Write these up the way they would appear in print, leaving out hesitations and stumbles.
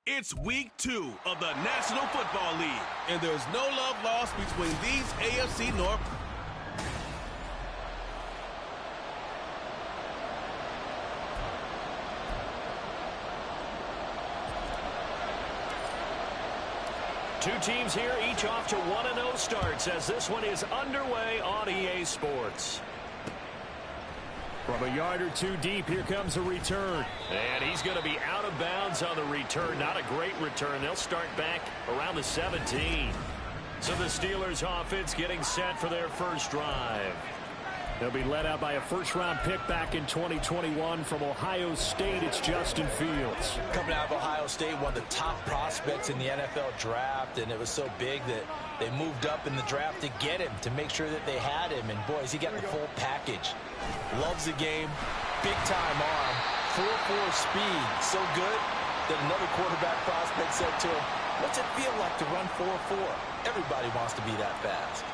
It's week 2 of the National Football League, and there's no love lost between these AFC North. Two teams here, each off to 1-0 starts as this one is underway on EA Sports. From a yard or two deep, here comes a return. And he's going to be out of bounds on the return. Not a great return. They'll start back around the 17. So the Steelers offense getting set for their first drive. They'll be led out by a first-round pick back in 2021 from Ohio State. It's Justin Fields. Coming out of Ohio State, one of the top prospects in the NFL draft, and it was so big that they moved up in the draft to get him, to make sure that they had him. And, boys, he got the full package. Loves the game, big-time arm, 4.4 speed, so good that another quarterback prospect said to him, "What's it feel like to run 4.4? Everybody wants to be that fast."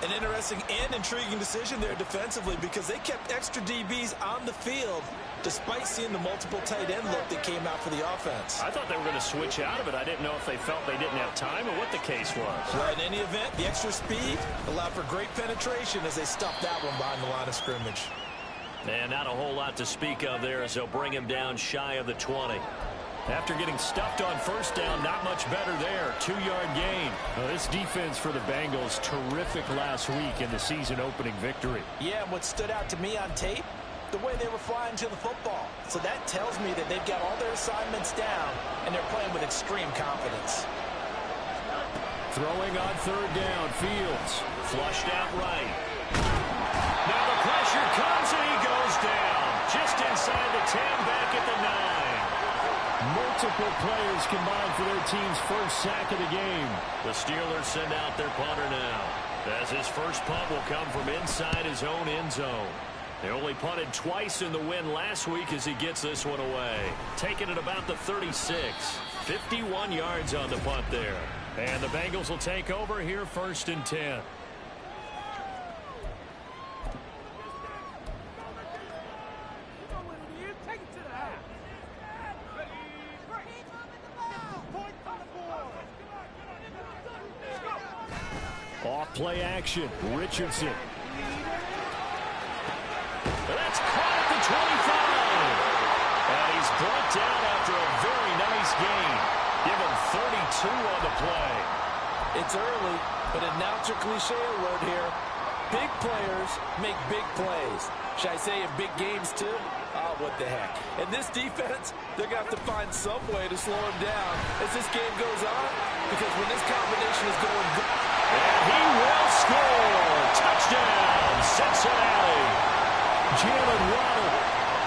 An interesting and intriguing decision there defensively because they kept extra DBs on the field despite seeing the multiple tight end look that came out for the offense. I thought they were going to switch out of it. I didn't know if they felt they didn't have time or what the case was. Well, in any event, the extra speed allowed for great penetration as they stuffed that one behind the line of scrimmage. And not a whole lot to speak of there as they'll bring him down shy of the 20. After getting stuffed on first down, not much better there. 2-yard gain. Well, this defense for the Bengals, terrific last week in the season-opening victory. Yeah, and what stood out to me on tape, the way they were flying to the football. So that tells me that they've got all their assignments down, and they're playing with extreme confidence. Throwing on third down, Fields. Flushed out right. Now the pressure comes, and he goes down. Just inside the 10, back at the 9. Multiple players combined for their team's first sack of the game. The Steelers send out their punter now, as his first punt will come from inside his own end zone. They only punted twice in the win last week as he gets this one away. Taking it about the 36. 51 yards on the punt there. And the Bengals will take over here, 1st and 10. Off-play action, Richardson. That's caught at the 25. And he's brought down after a very nice gain. Give him 32 on the play. It's early, but announcer cliche alert here. Big players make big plays. Should I say in big games too? Oh, what the heck. And this defense, they're going to have to find some way to slow him down as this game goes on. Because when this combination is going good. And he will score. Touchdown, Cincinnati. Jalen Waddle,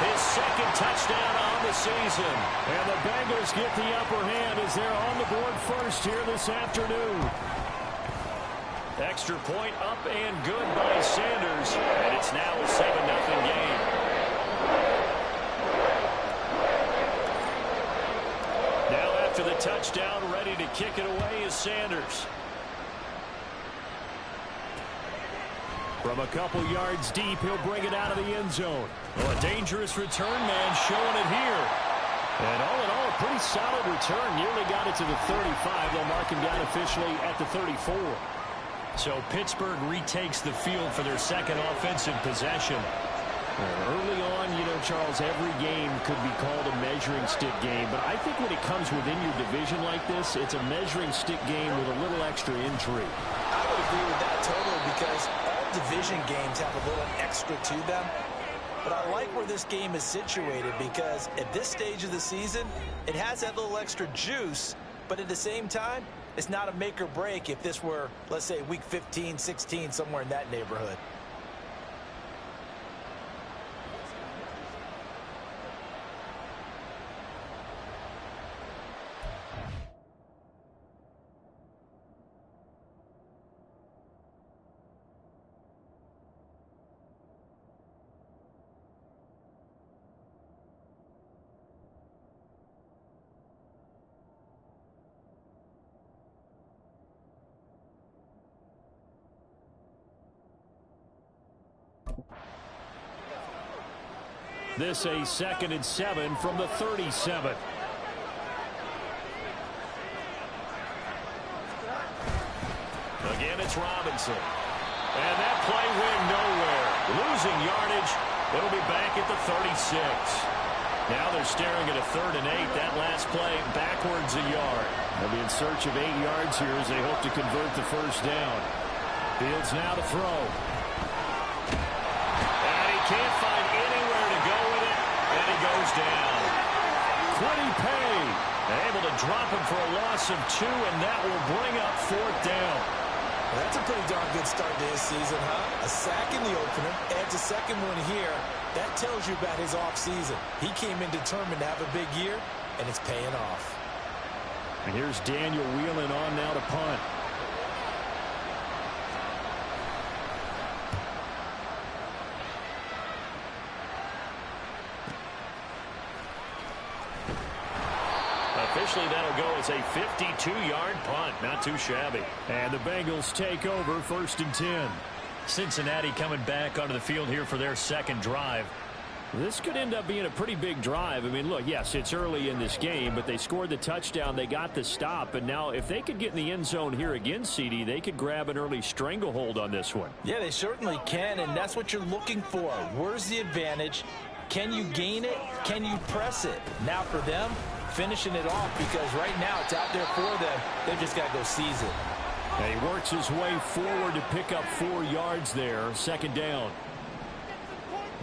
his second touchdown on the season. And the Bengals get the upper hand as they're on the board first here this afternoon. Extra point up and good by Sanders. And it's now a 7-0 game. Now after the touchdown, ready to kick it away is Sanders. From a couple yards deep, he'll bring it out of the end zone. Oh, a dangerous return man showing it here. And all in all, a pretty solid return. Nearly got it to the 35. They'll mark him down officially at the 34. So Pittsburgh retakes the field for their second offensive possession. Early on, you know, Charles, every game could be called a measuring stick game. But I think when it comes within your division like this, it's a measuring stick game with a little extra intrigue. I would agree with that totally because all division games have a little extra to them. But I like where this game is situated because at this stage of the season, it has that little extra juice. But at the same time, it's not a make or break if this were, let's say, week 15, 16, somewhere in that neighborhood. This a 2nd and 7 from the 37. it's Robinson. And that play went nowhere. Losing yardage. It'll be back at the 36. Now they're staring at a 3rd and 8. That last play backwards a yard. They'll be in search of 8 yards here as they hope to convert the first down. Fields now to throw. And he can't find anywhere to go with it. And he goes down. Quiddy Pay able to drop him for a loss of 2, and that will bring up 4th down. Well, that's a pretty darn good start to his season, huh? A sack in the opener, adds a second one here. That tells you about his offseason. He came in determined to have a big year, and it's paying off. And here's Daniel Whelan on now to punt. Officially, that'll go as a 52-yard punt. Not too shabby. And the Bengals take over 1st and 10. Cincinnati coming back onto the field here for their second drive. This could end up being a pretty big drive. I mean, look, yes, it's early in this game, but they scored the touchdown. They got the stop. And now if they could get in the end zone here again, CD, they could grab an early stranglehold on this one. Yeah, they certainly can, and that's what you're looking for. Where's the advantage? Can you gain it? Can you press it? Now for them, finishing it off, because right now it's out there for them. They've just got to go seize it. And he works his way forward to pick up 4 yards there. 2nd down.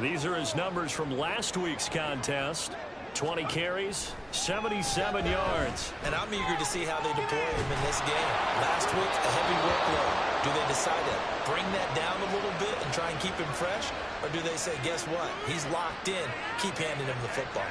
These are his numbers from last week's contest. 20 carries, 77 yards. And I'm eager to see how they deploy him in this game. Last week, a heavy workload. Do they decide to bring that down a little bit and try and keep him fresh? Or do they say, guess what? He's locked in. Keep handing him the football.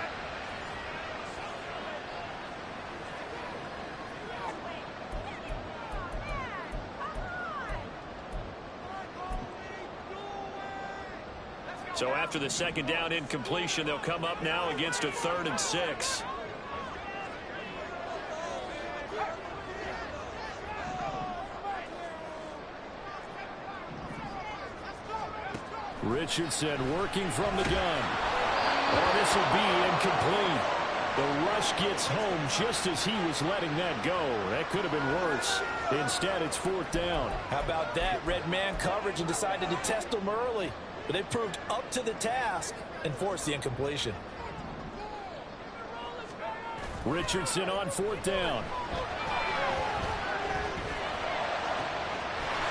So after the 2nd down incompletion, they'll come up now against a 3rd and 6. Richardson working from the gun. Oh, this will be incomplete. The rush gets home just as he was letting that go. That could have been worse. Instead, it's 4th down. How about that? Red man coverage and decided to test him early. But they proved up to the task and forced the incompletion. Richardson on 4th down.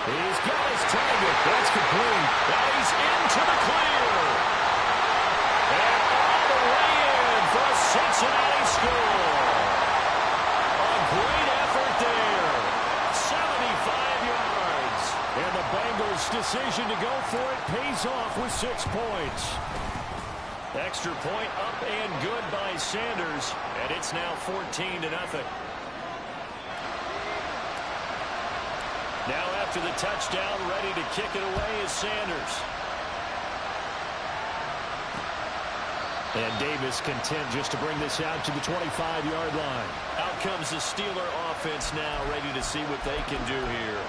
He's got his target. That's complete. Now he's into the clear. And all the way in for a Cincinnati score. A great effort there. 75 yards. And the Bengals' decision to go for it pays off with 6 points. Extra point up and good by Sanders. And it's now 14-0. Now after the touchdown, ready to kick it away is Sanders. And Davis content just to bring this out to the 25-yard line. Out comes the Steeler offense now, ready to see what they can do here.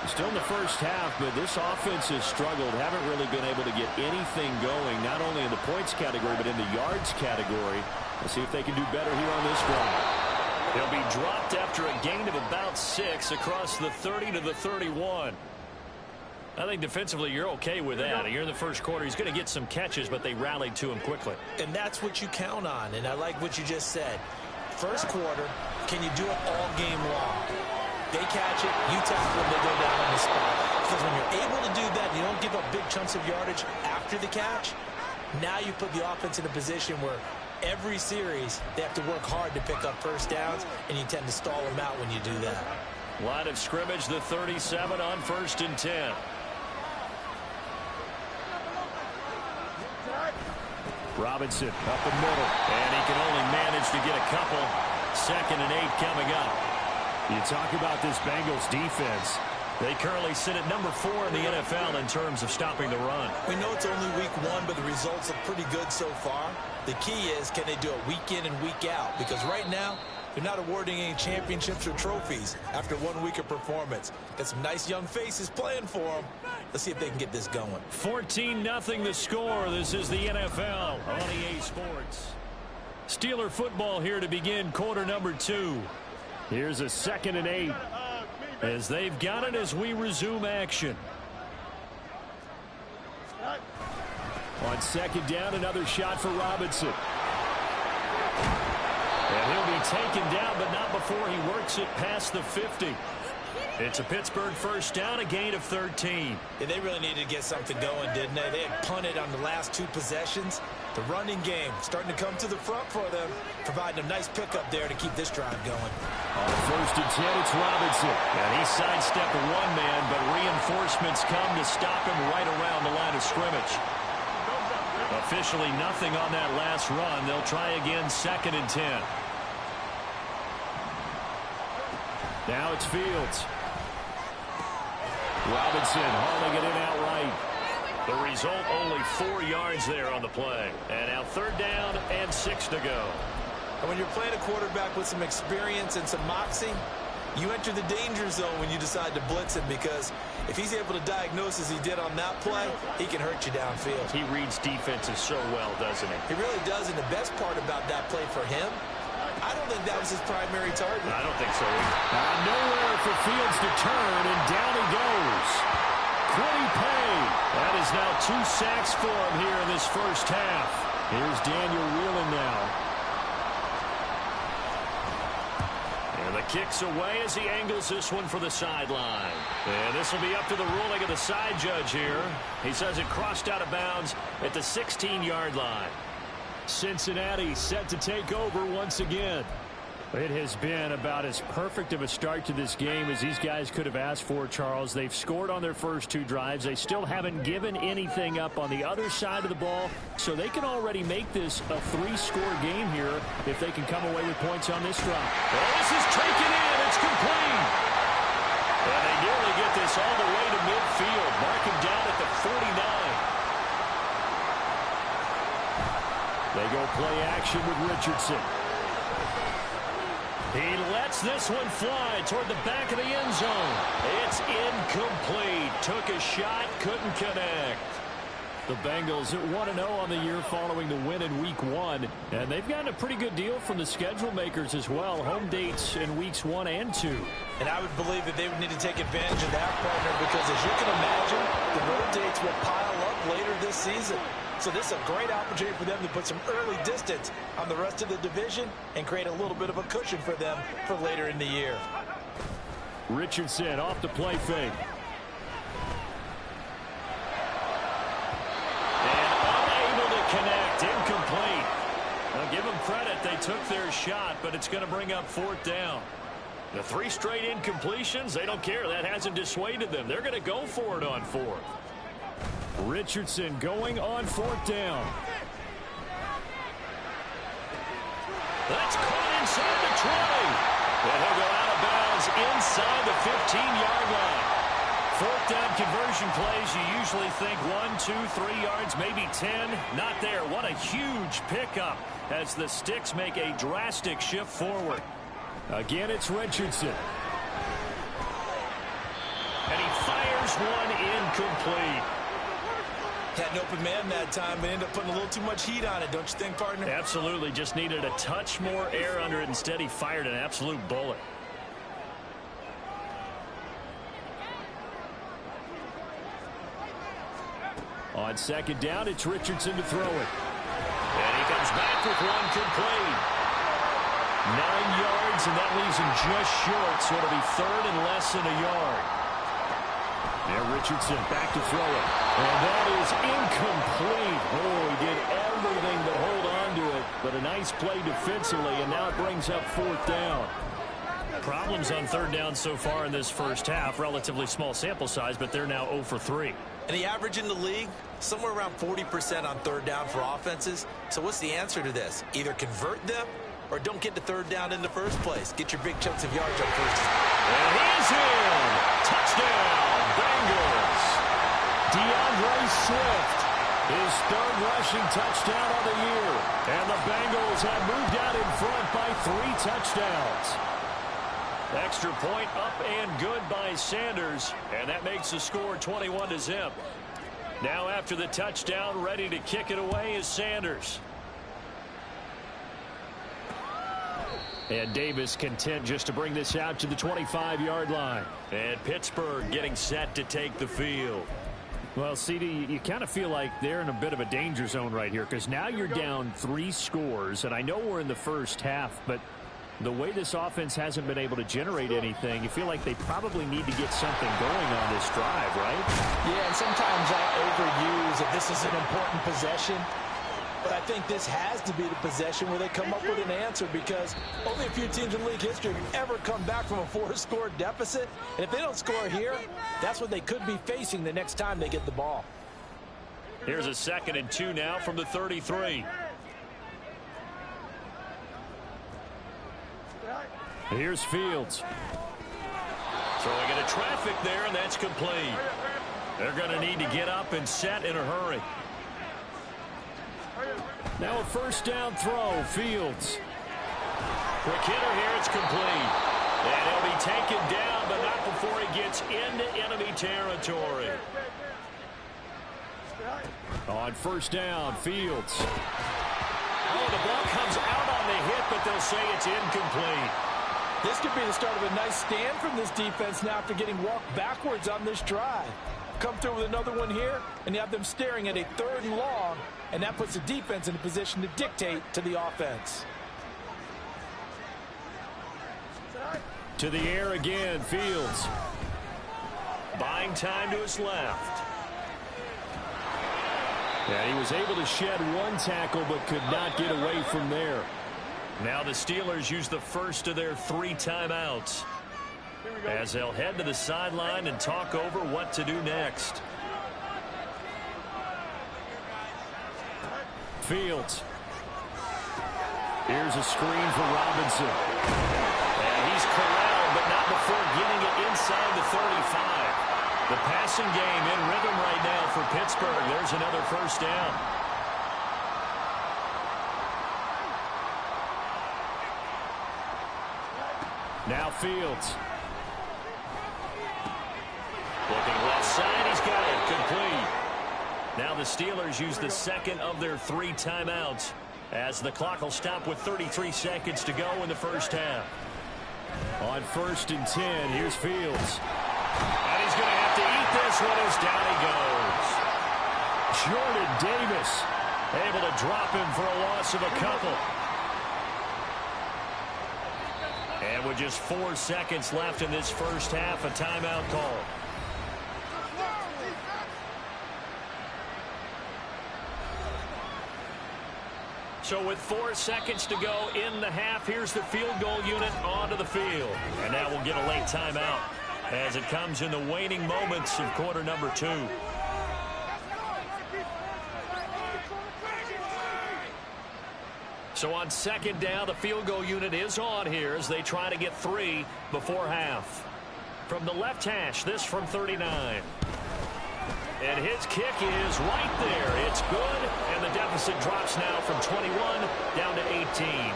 Still in the first half, but this offense has struggled. Haven't really been able to get anything going, not only in the points category, but in the yards category. Let's see if they can do better here on this drive. They'll be dropped after a gain of about 6 across the 30 to the 31. I think defensively you're okay with that. You're in the first quarter. He's going to get some catches, but they rallied to him quickly. And that's what you count on, and I like what you just said. First quarter, can you do it all game long? They catch it, you tackle them, they go down on the spot. Because when you're able to do that, you don't give up big chunks of yardage after the catch. Now you put the offense in a position where every series they have to work hard to pick up first downs, and you tend to stall them out when you do that. Line of scrimmage, the 37 on 1st and 10. Robinson up the middle. And he can only manage to get a couple. 2nd and 8 coming up. You talk about this Bengals defense. They currently sit at number 4 in the NFL in terms of stopping the run. We know it's only week 1, but the results look pretty good so far. The key is, can they do it week in and week out? Because right now, they're not awarding any championships or trophies after 1 week of performance. Got some nice young faces playing for them. Let's see if they can get this going. 14-0 the score. This is the NFL on EA Sports. Steeler football here to begin quarter number 2. Here's a 2nd and 8. as they've got it as we resume action. On second down, another shot for Robinson. And he'll be taken down, but not before he works it past the 50. It's a Pittsburgh first down, a gain of 13. Yeah, they really needed to get something going, didn't they? They had punted on the last 2 possessions. The running game starting to come to the front for them, providing a nice pickup there to keep this drive going. On first and 10, it's Robinson. And he sidestepped a one-man, but reinforcements come to stop him right around the line of scrimmage. Officially nothing on that last run. They'll try again, second and 10. Now it's Fields. Robinson hauling it in outright. The result, only 4 yards there on the play. And now third down and 6 to go. And when you're playing a quarterback with some experience and some moxie, you enter the danger zone when you decide to blitz him, because if he's able to diagnose as he did on that play, he can hurt you downfield. He reads defenses so well, doesn't he? He really does, and the best part about that play for him, I don't think that was his primary target. I don't think so either. Nowhere for Fields to turn, and down he goes. Quiddy Pay. That is now 2 sacks for him here in this first half. Here's Daniel Whelan now. And the kick's away as he angles this one for the sideline. And this will be up to the ruling of the side judge here. He says it crossed out of bounds at the 16-yard line. Cincinnati set to take over once again. It has been about as perfect of a start to this game as these guys could have asked for, Charles. They've scored on their first 2 drives. They still haven't given anything up on the other side of the ball, so they can already make this a 3-score game here if they can come away with points on this drive. Well, this is taken in. It's complete. And they nearly get this all the way to midfield. Mark him down at the 49. They go play action with Richardson. He lets this one fly toward the back of the end zone. It's incomplete. Took a shot, couldn't connect. The Bengals at 1-0 on the year following the win in Week 1. And they've gotten a pretty good deal from the schedule makers as well. Home dates in Weeks 1 and 2. And I would believe that they would need to take advantage of that, partner, because as you can imagine, the road dates will pile up later this season. So this is a great opportunity for them to put some early distance on the rest of the division and create a little bit of a cushion for them for later in the year. Richardson off the play fake. And unable to connect. Incomplete. Now give them credit. They took their shot, but it's going to bring up 4th down. The 3 straight incompletions, they don't care. That hasn't dissuaded them. They're going to go for it on 4th. Richardson going on 4th down. That's caught inside the 20. And he'll go out of bounds inside the 15-yard line. 4th down conversion plays, you usually think 1, 2, 3 yards, maybe 10. Not there. What a huge pickup as the Sticks make a drastic shift forward. Again, it's Richardson. And he fires one incomplete. Had an open man that time, but ended up putting a little too much heat on it, don't you think, partner? Absolutely. Just needed a touch more air under it. Instead, he fired an absolute bullet. On second down, it's Richardson to throw it. And he comes back with one complete. 9 yards, and that leaves him just short, so it'll be 3rd and less than a yard. Now Richardson back to throw it. And that is incomplete. Oh, he did everything but hold on to it. But a nice play defensively, and now it brings up 4th down. Problems on 3rd down so far in this first half. Relatively small sample size, but they're now 0 for 3. And the average in the league, somewhere around 40% on 3rd down for offenses. So what's the answer to this? Either convert them or don't get to 3rd down in the first place. Get your big chunks of yards on first. And he's in. Touchdown, Bengals. DeAndre Swift, his 3rd rushing touchdown of the year. And the Bengals have moved out in front by 3 touchdowns. Extra point up and good by Sanders. And that makes the score 21-0. Now after the touchdown, ready to kick it away is Sanders. And Davis content just to bring this out to the 25-yard line. And Pittsburgh getting set to take the field. Well, CD, you kind of feel like they're in a bit of a danger zone right here because now you're down 3 scores, and I know we're in the first half, but the way this offense hasn't been able to generate anything, you feel like they probably need to get something going on this drive, right? Yeah, and sometimes I overuse that this is an important possession. But I think this has to be the possession where they come up with an answer because only a few teams in league history have ever come back from a 4-score deficit. And if they don't score here, that's what they could be facing the next time they get the ball. Here's a 2nd and 2 now from the 33. Here's Fields. Throwing into traffic there, and that's complete. They're going to need to get up and set in a hurry. Now a first down throw, Fields. Quick hitter here, it's complete. And he'll be taken down, but not before he gets into enemy territory. On first down, Fields. Oh, the ball comes out on the hit, but they'll say it's incomplete. This could be the start of a nice stand from this defense now after getting walked backwards on this drive. Come through with another one here, and you have them staring at a 3rd and long, and that puts the defense in a position to dictate to the offense. To the air again, Fields. Buying time to his left. Yeah, he was able to shed 1 tackle, but could not get away from there. Now the Steelers use the first of their 3 timeouts as they'll head to the sideline and talk over what to do next. Fields. Here's a screen for Robinson. And he's corralled, but not before getting it inside the 35. The passing game in rhythm right now for Pittsburgh. There's another first down. Now Fields. Looking left side, he's got it. Complete. Now the Steelers use the 2nd of their 3 timeouts as the clock will stop with 33 seconds to go in the first half. On 1st and 10, here's Fields. And he's going to have to eat this one as down he goes. Jordan Davis able to drop him for a loss of a couple. And with just 4 seconds left in this first half, a timeout call. So with 4 seconds to go in the half, here's the field goal unit onto the field. And now we'll get a late timeout as it comes in the waning moments of quarter number 2. So on 2nd down, the field goal unit is on here as they try to get 3 before half. From the left hash, this from 39. And his kick is right there. It's good, and the deficit drops now from 21 down to 18.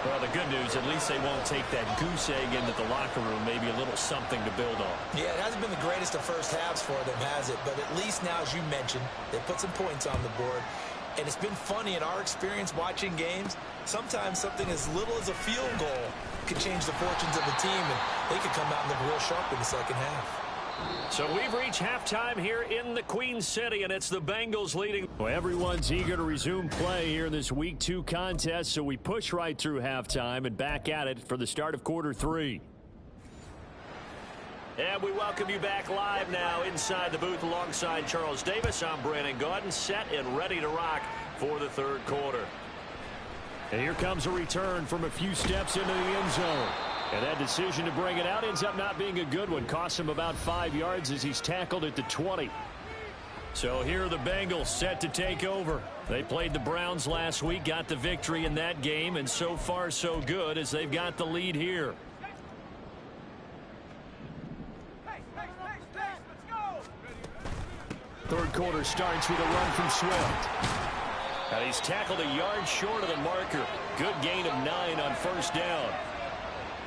Well, the good news, at least they won't take that goose egg into the locker room, maybe a little something to build on. Yeah, it hasn't been the greatest of first halves for them, has it? But at least now, as you mentioned, they put some points on the board. And it's been funny in our experience watching games. Sometimes something as little as a field goal could change the fortunes of the team, and they could come out and look real sharp in the second half. So we've reached halftime here in the Queen City, and it's the Bengals leading. Well, everyone's eager to resume play here in this Week 2 contest, so we push right through halftime and back at it for the start of quarter 3. And we welcome you back live now inside the booth alongside Charles Davis. I'm Brandon Gaudin, set and ready to rock for the 3rd quarter. And here comes a return from a few steps into the end zone. And that decision to bring it out ends up not being a good one. Costs him about 5 yards as he's tackled at the 20. So here are the Bengals set to take over. They played the Browns last week, got the victory in that game, and so far so good as they've got the lead here. Third quarter starts with a run from Swift. And he's tackled a yard short of the marker. Good gain of 9 on first down.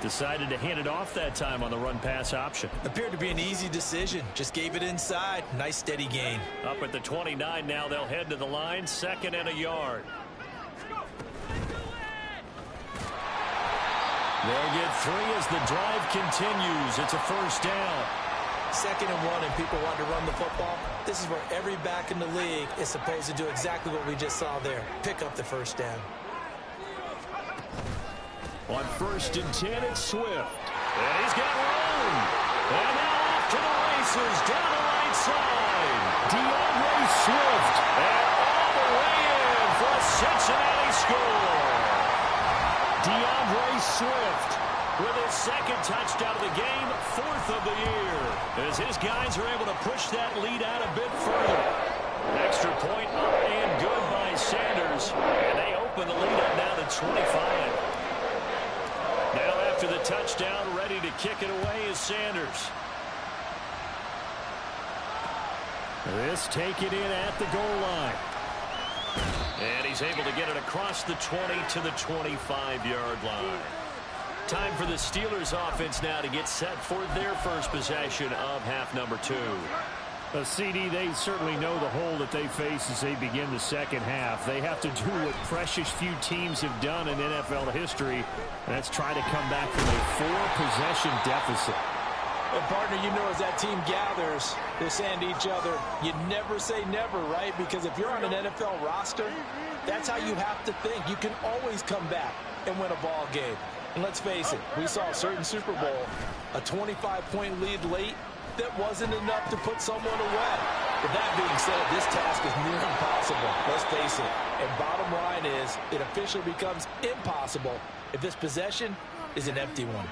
Decided to hand it off that time on the run-pass option. Appeared to be an easy decision. Just gave it inside. Nice steady gain. Up at the 29 now, they'll head to the line. 2nd and a yard. They'll get 3 as the drive continues. It's a first down. 2nd and 1 and people want to run the football. This is where every back in the league is supposed to do exactly what we just saw there. Pick up the first down. On 1st and 10, it's Swift. And he's got room. And now off to the races down the right side. DeAndre Swift. And all the way in for a Cincinnati score. DeAndre Swift with his 2nd touchdown of the game, 4th of the year. As his guys are able to push that lead out a bit further. Extra point up and good by Sanders. And they open the lead up now to 25. Now after the touchdown, ready to kick it away is Sanders. This taken in at the goal line. And he's able to get it across the 20 to the 25-yard line. Time for the Steelers offense now to get set for their first possession of half number 2. CD, they certainly know the hole that they face as they begin the second half. They have to do what precious few teams have done in NFL history, and that's try to come back from a 4-possession deficit. And partner, you know, as that team gathers, they're saying to each other, you never say never, right? Because if you're on an NFL roster, that's how you have to think. You can always come back and win a ball game. And let's face it, we saw a certain Super Bowl, a 25-point lead late, that wasn't enough to put someone away. But that being said, this task is near impossible. Let's face it. And bottom line is, it officially becomes impossible if this possession is an empty one.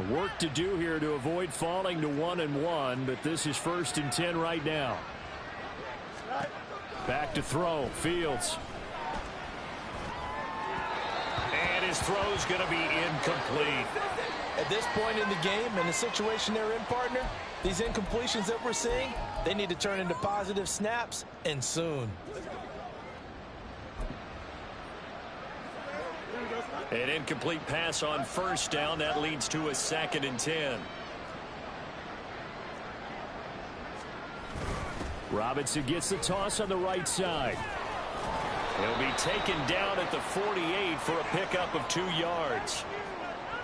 Work to do here to avoid falling to 1-1, but this is 1st and 10 right now. Back to throw, Fields. And his throw's going to be incomplete. At this point in the game, and the situation they're in, partner, these incompletions that we're seeing, they need to turn into positive snaps, and soon. An incomplete pass on 1st down. That leads to a 2nd and 10. Robinson gets the toss on the right side. He'll be taken down at the 48 for a pickup of 2 yards.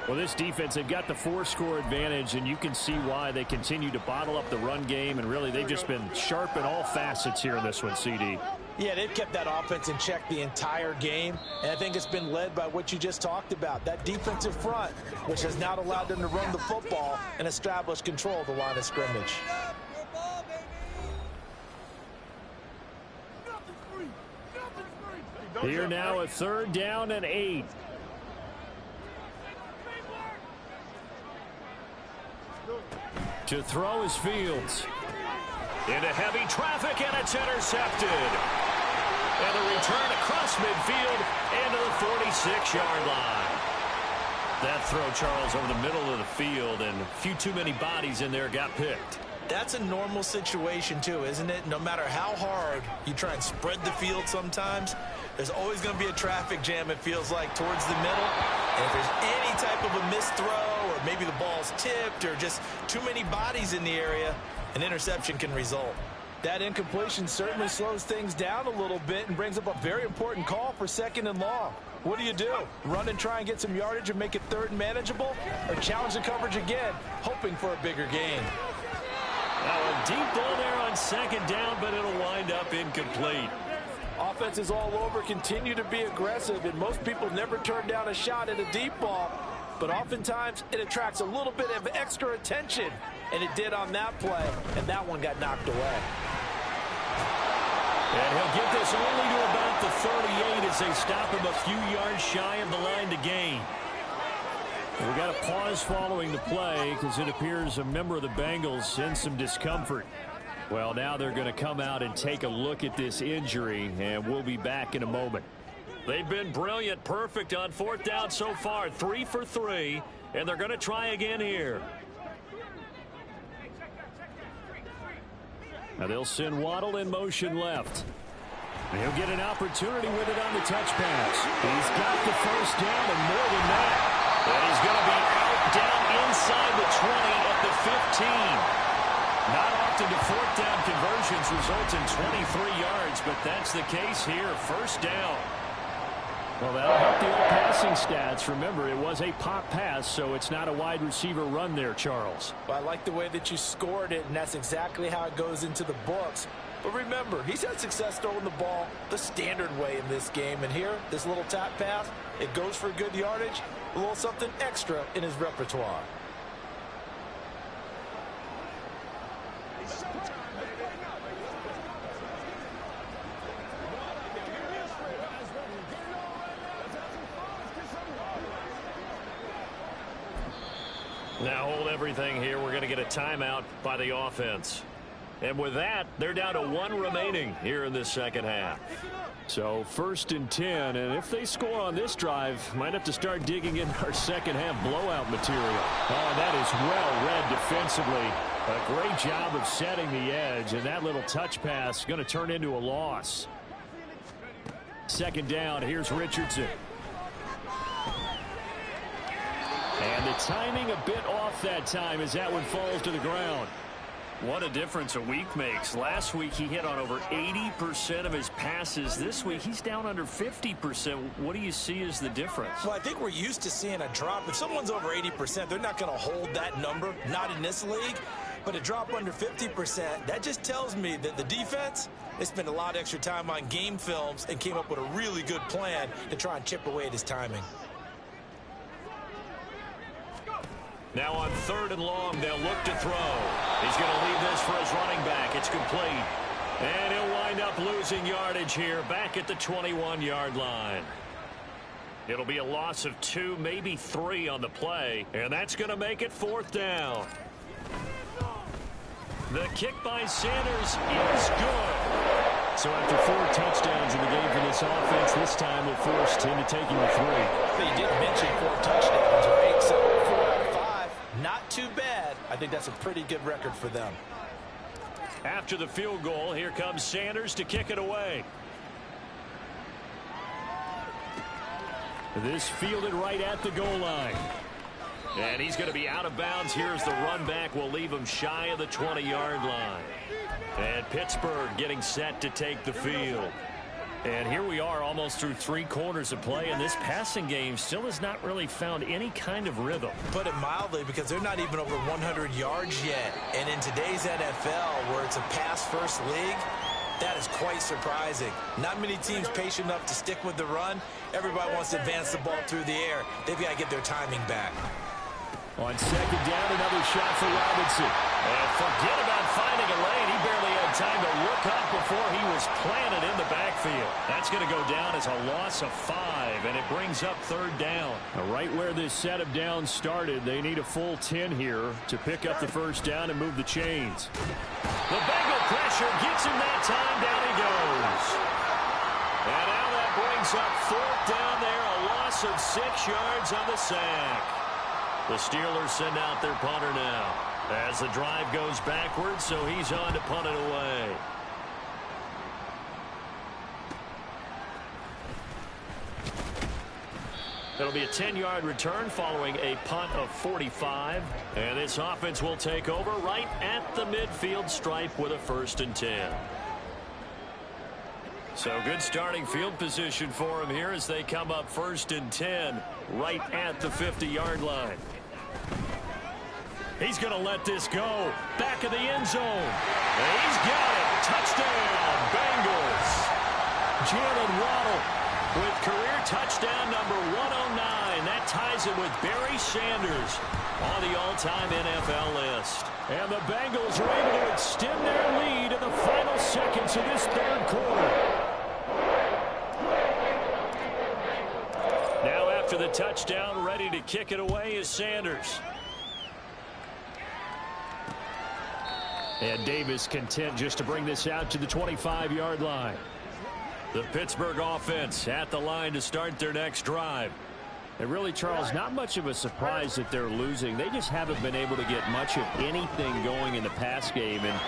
Well, this defense, they've got the 4-score advantage, and you can see why they continue to bottle up the run game, and really they've just been sharp in all facets here in this one, CD. Yeah, they've kept that offense in check the entire game, and I think it's been led by what you just talked about, that defensive front, which has now allowed them to run the football and establish control of the line of scrimmage. Here now a 3rd down and 8. To throw is Fields. Into heavy traffic, and it's intercepted. And the return across midfield into the 46-yard line. That throw, Charles, over the middle of the field, and a few too many bodies in there got picked. That's a normal situation, too, isn't it? No matter how hard you try and spread the field sometimes, there's always going to be a traffic jam, it feels like, towards the middle. And if there's any type of a missed throw, or maybe the ball's tipped, or just too many bodies in the area, an interception can result. That incompletion certainly slows things down a little bit and brings up a very important call for 2nd and long. What do? Run and try and get some yardage and make it 3rd and manageable? Or challenge the coverage again, hoping for a bigger gain? Now a deep ball there on 2nd down, but it'll wind up incomplete. Offenses all over continue to be aggressive, and most people never turn down a shot at a deep ball. But oftentimes, it attracts a little bit of extra attention. And it did on that play, and that one got knocked away. And he'll get this only to about the 38 as they stop him a few yards shy of the line to gain. We got a pause following the play because it appears a member of the Bengals in some discomfort. Well, now they're going to come out and take a look at this injury, and we'll be back in a moment. They've been brilliant, perfect on 4th down so far, 3 for 3, and they're going to try again here. Now they'll send Waddle in motion left. And he'll get an opportunity with it on the touch pass. He's got the 1st down and more than that. And he's going to be out down inside the 20 at the 15. Not often do 4th down conversions result in 23 yards, but that's the case here. 1st down. Well, that'll help the old passing stats. Remember, it was a pop pass, so it's not a wide receiver run there, Charles. Well, I like the way that you scored it, and that's exactly how it goes into the books. But remember, he's had success throwing the ball the standard way in this game. And here, this little tap pass, it goes for good yardage, a little something extra in his repertoire. Now hold everything here. We're going to get a timeout by the offense. And with that, they're down to 1 remaining here in this second half. So 1st and 10, and if they score on this drive, might have to start digging in our second half blowout material. Oh, that is well read defensively. A great job of setting the edge, and that little touch pass going to turn into a loss. 2nd down, here's Richardson. And the timing a bit off that time as that one falls to the ground. What a difference a week makes. Last week he hit on over 80% of his passes. This week he's down under 50%. What do you see as the difference? Well, I think we're used to seeing a drop. If someone's over 80%, they're not going to hold that number, not in this league. But a drop under 50%, that just tells me that the defense, they spent a lot of extra time on game films and came up with a really good plan to try and chip away at his timing. Now on 3rd and long, they'll look to throw. He's going to leave this for his running back. It's complete. And he'll wind up losing yardage here back at the 21-yard line. It'll be a loss of 2, maybe 3 on the play. And that's going to make it 4th down. The kick by Sanders is good. So after 4 touchdowns in the game for this offense, this time they're forced into taking the 3. But you did mention 4 touchdowns, right? So 4 out of 5, not too bad. I think that's a pretty good record for them. After the field goal, here comes Sanders to kick it away. This fielded right at the goal line. And he's going to be out of bounds. Here's the run back. Will leave him shy of the 20-yard line. And Pittsburgh getting set to take the field. And here we are almost through 3 quarters of play, and this passing game still has not really found any kind of rhythm. Put it mildly, because they're not even over 100 yards yet. And in today's NFL, where it's a pass-first league, that is quite surprising. Not many teams patient enough to stick with the run. Everybody wants to advance the ball through the air. They've got to get their timing back. On 2nd down, another shot for Robinson. And forget about finding a lane. He barely had time to look up before he was planted in the backfield. That's going to go down as a loss of 5, and it brings up 3rd down. Right where this set of downs started, they need a full 10 here to pick up the 1st down and move the chains. The Bengal pressure gets him that time. Down he goes. And now that brings up 4th down there, a loss of 6 yards on the sack. The Steelers send out their punter now as the drive goes backwards, so he's on to punt it away. It'll be a 10-yard return following a punt of 45. And this offense will take over right at the midfield stripe with a 1st and 10. So good starting field position for him here as they come up 1st and 10 right at the 50-yard line. He's going to let this go. Back of the end zone. And he's got it. Touchdown, Bengals. Jalen Waddle with career touchdown number 109. That ties it with Barry Sanders on the all-time NFL list. And the Bengals are able to extend their lead in the final seconds of this 3rd quarter. Now after the touchdown, ready to kick it away is Sanders. And Davis content just to bring this out to the 25-yard line. The Pittsburgh offense at the line to start their next drive. And really, Charles, not much of a surprise that they're losing. They just haven't been able to get much of anything going in the pass game. And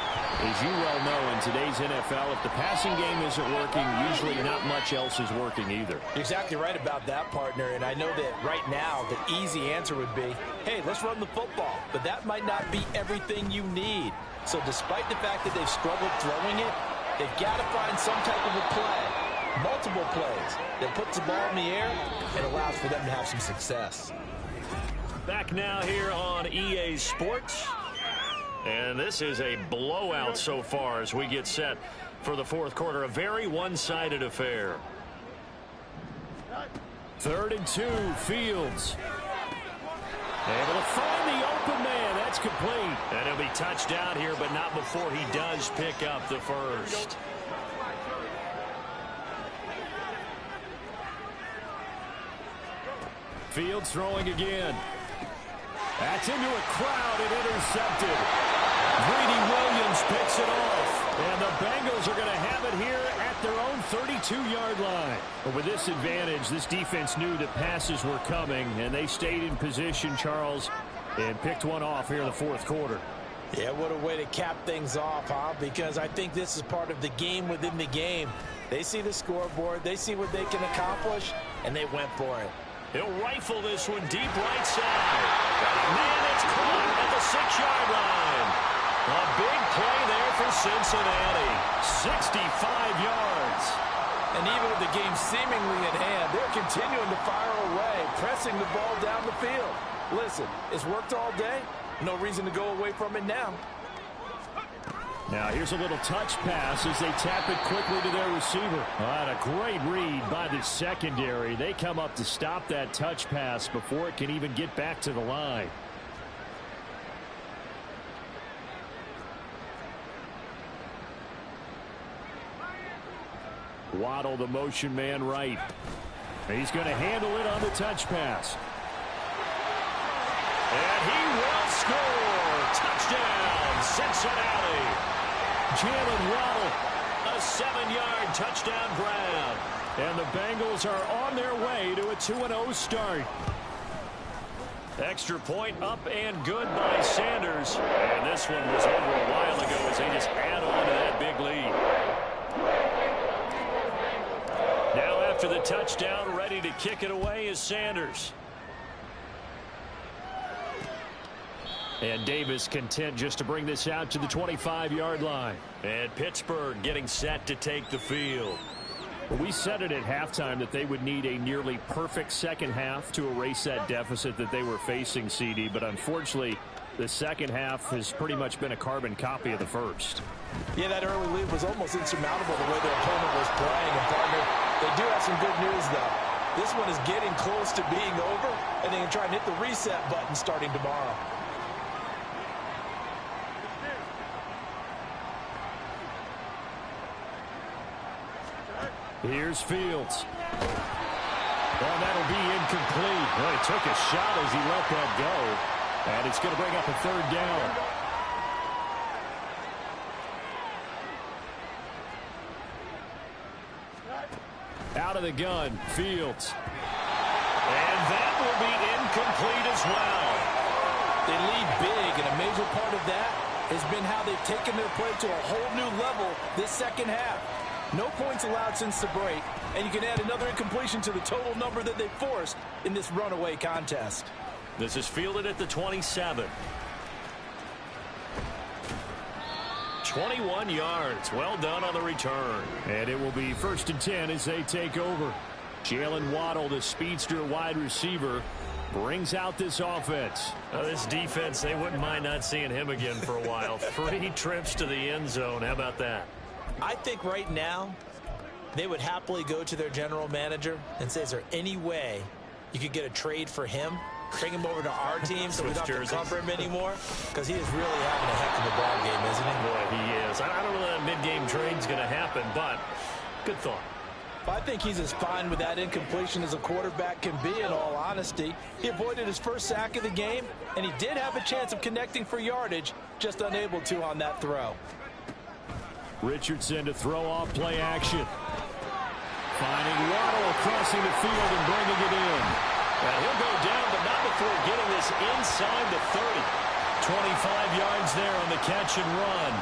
as you well know, in today's NFL, if the passing game isn't working, usually not much else is working either. You're exactly right about that, partner. And I know that right now the easy answer would be, hey, let's run the football. But that might not be everything you need. So despite the fact that they've struggled throwing it, they've got to find some type of a play. multiple plays that puts the ball in the air and allows for them to have some success. Back now here on EA Sports. And this is a blowout so far as we get set for the fourth quarter. A very one-sided affair. 3rd and 2, Fields. Able to find the open man. That's complete. And he'll be touched down here, but not before he does pick up the first. Fields throwing again. That's into a crowd and intercepted. Greedy Williams picks it off. And the Bengals are going to have it here at their own 32-yard line. But with this advantage, this defense knew that passes were coming, and they stayed in position, Charles, and picked one off here in the fourth quarter. Yeah, what a way to cap things off, huh? Because I think this is part of the game within the game. They see the scoreboard, they see what they can accomplish, and they went for it. He'll rifle this one deep right side. Man, it's caught at the 6-yard line. A big play there for Cincinnati. 65 yards. And even with the game seemingly in hand, they're continuing to fire away, pressing the ball down the field. Listen, it's worked all day. No reason to go away from it now. Now here's a little touch pass as they tap it quickly to their receiver. A great read by the secondary. They come up to stop that touch pass before it can even get back to the line. Waddle, the motion man right. He's going to handle it on the touch pass. And he will score. Touchdown, Cincinnati. Jalen Waddle. A 7-yard touchdown grab. And the Bengals are on their way to a 2-0 start. Extra point up and good by Sanders. And this one was over a while ago as they just add on to that big lead. Now after the touchdown, ready to kick it away is Sanders. And Davis content just to bring this out to the 25-yard line. And Pittsburgh getting set to take the field. Well, we said it at halftime that they would need a nearly perfect second half to erase that deficit that they were facing, CD. But unfortunately, the second half has pretty much been a carbon copy of the first. Yeah, that early lead was almost insurmountable the way their opponent was playing. And partner, they do have some good news, though. This one is getting close to being over, and they can try and hit the reset button starting tomorrow. Here's Fields. Well, that'll be incomplete. Well, he took a shot as he let that go. And it's going to bring up a 3rd down. Out of the gun, Fields. And that will be incomplete as well. They lead big, and a major part of that has been how they've taken their play to a whole new level this second half. No points allowed since the break, and you can add another incompletion to the total number that they forced in this runaway contest. This is fielded at the 27. 21 yards. Well done on the return. And it will be 1st and 10 as they take over. Jalen Waddle, the speedster wide receiver, brings out this offense. This defense, they wouldn't mind not seeing him again for a while. 3 trips to the end zone. How about that? I think right now they would happily go to their general manager and say, is there any way you could get a trade for him? Bring him over to our team so we don't have to cover him anymore? Because he is really having a heck of a ball game, isn't he? Boy, he is. I don't know that mid-game trade's going to happen, but good thought. I think he's as fine with that incompletion as a quarterback can be, in all honesty. He avoided his first sack of the game, and he did have a chance of connecting for yardage, just unable to on that throw. Richardson to throw off play action. Finding Waddle crossing the field and bringing it in. And he'll go down, but not before getting this inside the 30. 25 yards there on the catch and run.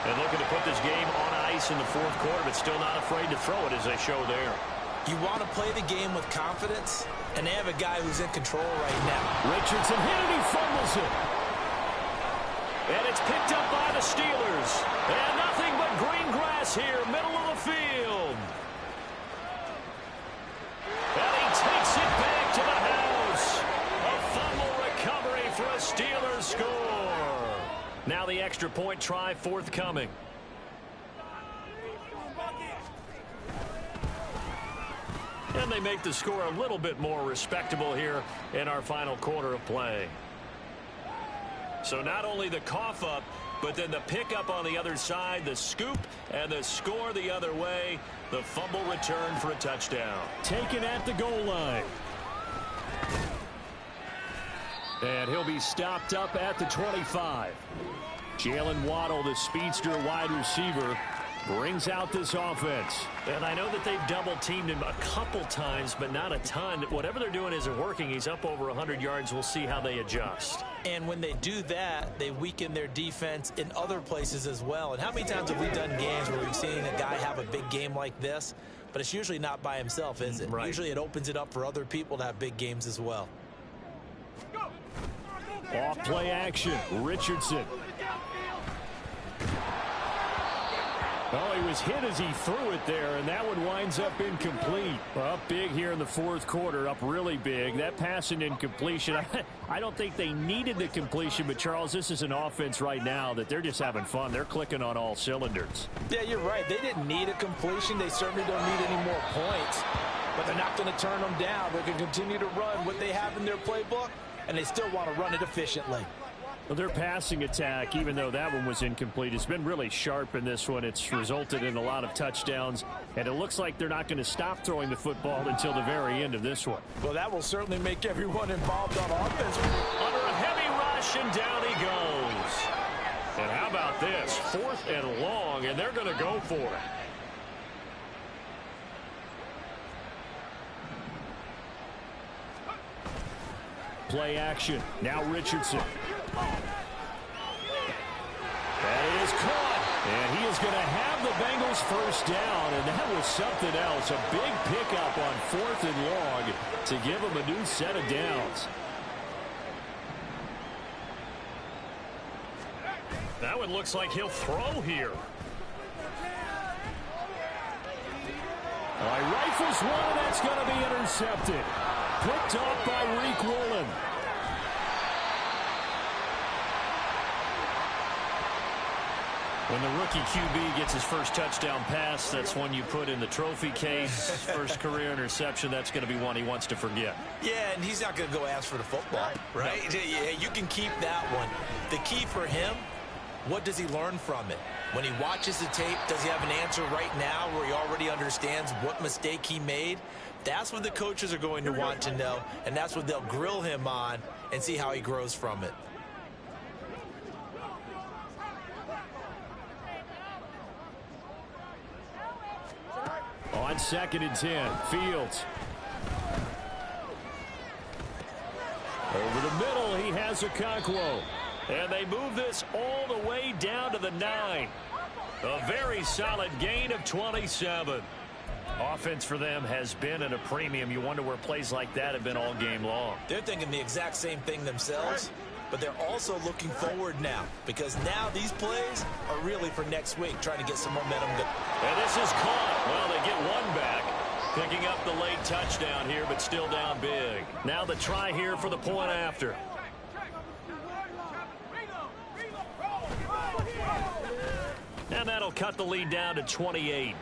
And looking to put this game on ice in the fourth quarter, but still not afraid to throw it as they show there. You want to play the game with confidence, and they have a guy who's in control right now. Richardson hit it, he fumbles it. And it's picked up by the Steelers. And nothing but green grass here, middle of the field. score. Now the extra point try forthcoming. And they make the score a little bit more respectable here in our final quarter of play. So not only the cough up, but then the pickup on the other side, the scoop, and the score the other way. The fumble return for a touchdown. Taken at the goal line. And he'll be stopped up at the 25. Jalen Waddle, the speedster wide receiver, brings out this offense. And I know that they've double-teamed him a couple times, but not a ton. Whatever they're doing isn't working. He's up over 100 yards. We'll see how they adjust. And when they do that, they weaken their defense in other places as well. And how many times have we done games where we've seen a guy have a big game like this, but it's usually not by himself, is it? Right. Usually it opens it up for other people to have big games as well. Off play action, Richardson. Oh, he was hit as he threw it there, and that one winds up incomplete. Up big here in the fourth quarter, up really big. That pass and incompletion, I don't think they needed the completion, but Charles, this is an offense right now that they're just having fun. They're clicking on all cylinders. Yeah, you're right. They didn't need a completion. They certainly don't need any more points, but they're not going to turn them down. They're going to continue to run what they have in their playbook, and they still want to run it efficiently. Well, their passing attack, even though that one was incomplete, has been really sharp in this one. It's resulted in a lot of touchdowns, and it looks like they're not going to stop throwing the football until the very end of this one. Well, that will certainly make everyone involved on offense. Under a heavy rush, and down he goes. And how about this? 4th and long, and they're going to go for it. Play action. Now Richardson. That is caught. And he is going to have the Bengals first down. And that was something else. A big pickup on 4th and long to give them a new set of downs. That one looks like he'll throw here. All right, rifles one. That's going to be intercepted. Picked off by Reek Woolen. When the rookie QB gets his first touchdown pass, that's one you put in the trophy case. First career interception, that's going to be one he wants to forget. Yeah, and he's not going to go ask for the football, right? No. Yeah, you can keep that one. The key for him, what does he learn from it? When he watches the tape, does he have an answer right now where he already understands what mistake he made? That's what the coaches are going to want to know, and that's what they'll grill him on and see how he grows from it. On 2nd and 10, Fields. Over the middle, he has Okonkwo. And they move this all the way down to the 9. A very solid gain of 27. Offense for them has been at a premium. You wonder where plays like that have been all game long. They're thinking the exact same thing themselves, but they're also looking forward now, because now these plays are really for next week, trying to get some momentum. And this is caught. Well, they get one back, picking up the late touchdown here, but still down big. Now the try here for the point after. And that'll cut the lead down to 28.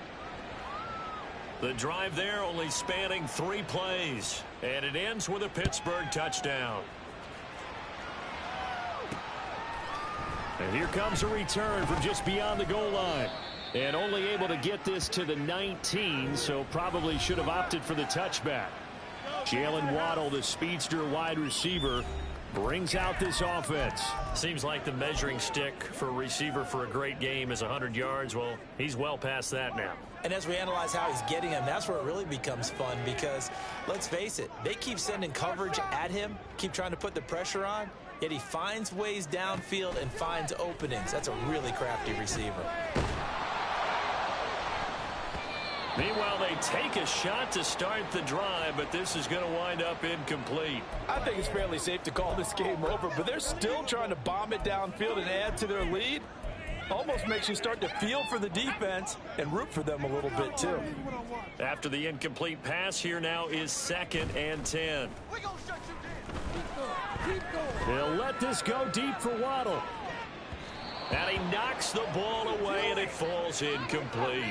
The drive there only spanning 3 plays, and it ends with a Pittsburgh touchdown. And here comes a return from just beyond the goal line. And only able to get this to the 19, so probably should have opted for the touchback. Jalen Waddle, the speedster wide receiver, brings out this offense. Seems like the measuring stick for a receiver for a great game is 100 yards. Well, he's well past that now. And as we analyze how he's getting them, that's where it really becomes fun, because let's face it, they keep sending coverage at him, keep trying to put the pressure on, yet he finds ways downfield and finds openings. That's a really crafty receiver. Meanwhile, they take a shot to start the drive, but this is going to wind up incomplete. I think it's fairly safe to call this game over, but they're still trying to bomb it downfield and add to their lead. Almost makes you start to feel for the defense and root for them a little bit, too. After the incomplete pass, here now is 2nd and 10. They'll let this go deep for Waddle. And he knocks the ball away, and it falls incomplete.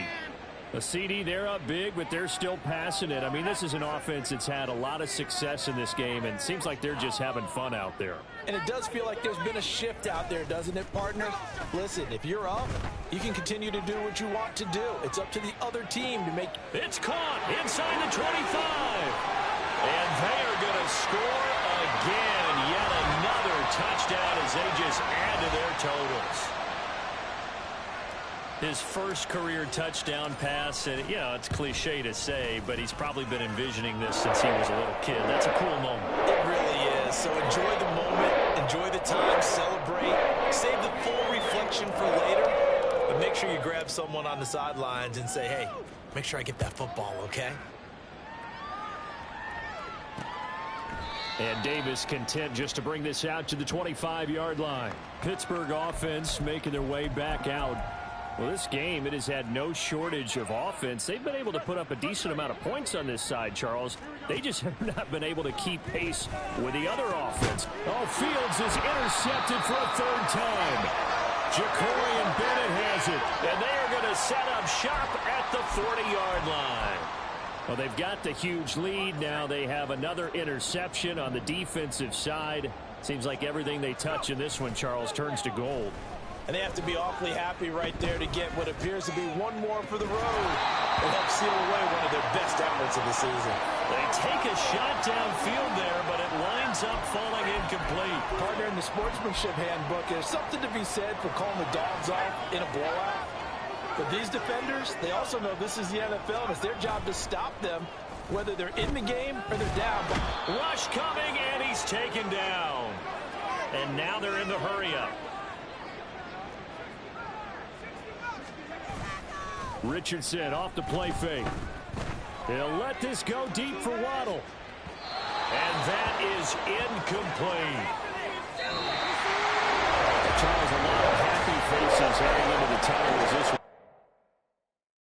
A CD, they're up big, but they're still passing it. I mean, this is an offense that's had a lot of success in this game, and it seems like they're just having fun out there. And it does feel like there's been a shift out there, doesn't it, partner? Listen, if you're up, you can continue to do what you want to do. It's up to the other team to make... It's caught inside the 25. And they are going to score again. Yet another touchdown as they just add to their totals. His first career touchdown pass, and, you know, it's cliche to say, but he's probably been envisioning this since he was a little kid. That's a cool moment. It really is. So enjoy the moment, enjoy the time, celebrate, save the full reflection for later, but make sure you grab someone on the sidelines and say, hey, make sure I get that football, okay? And Davis content just to bring this out to the 25-yard line. Pittsburgh offense making their way back out. Well, this game, it has had no shortage of offense. They've been able to put up a decent amount of points on this side, Charles. They just have not been able to keep pace with the other offense. Oh, Fields is intercepted for a 3rd time. Jacorian Bennett has it. And they are going to set up shop at the 40-yard line. Well, they've got the huge lead. Now they have another interception on the defensive side. Seems like everything they touch in this one, Charles, turns to gold. And they have to be awfully happy right there to get what appears to be one more for the road. They help seal away one of their best efforts of the season. They take a shot downfield there, but it winds up falling incomplete. Partner, in the sportsmanship handbook, there's something to be said for calling the dogs off in a blowout. But these defenders, they also know this is the NFL, and it's their job to stop them, whether they're in the game or they're down. Rush coming, and he's taken down. And now they're in the hurry-up. Richardson off the play fake. They'll let this go deep for Waddle. And that is incomplete. Charles, a lot of happy faces heading into the tunnel as this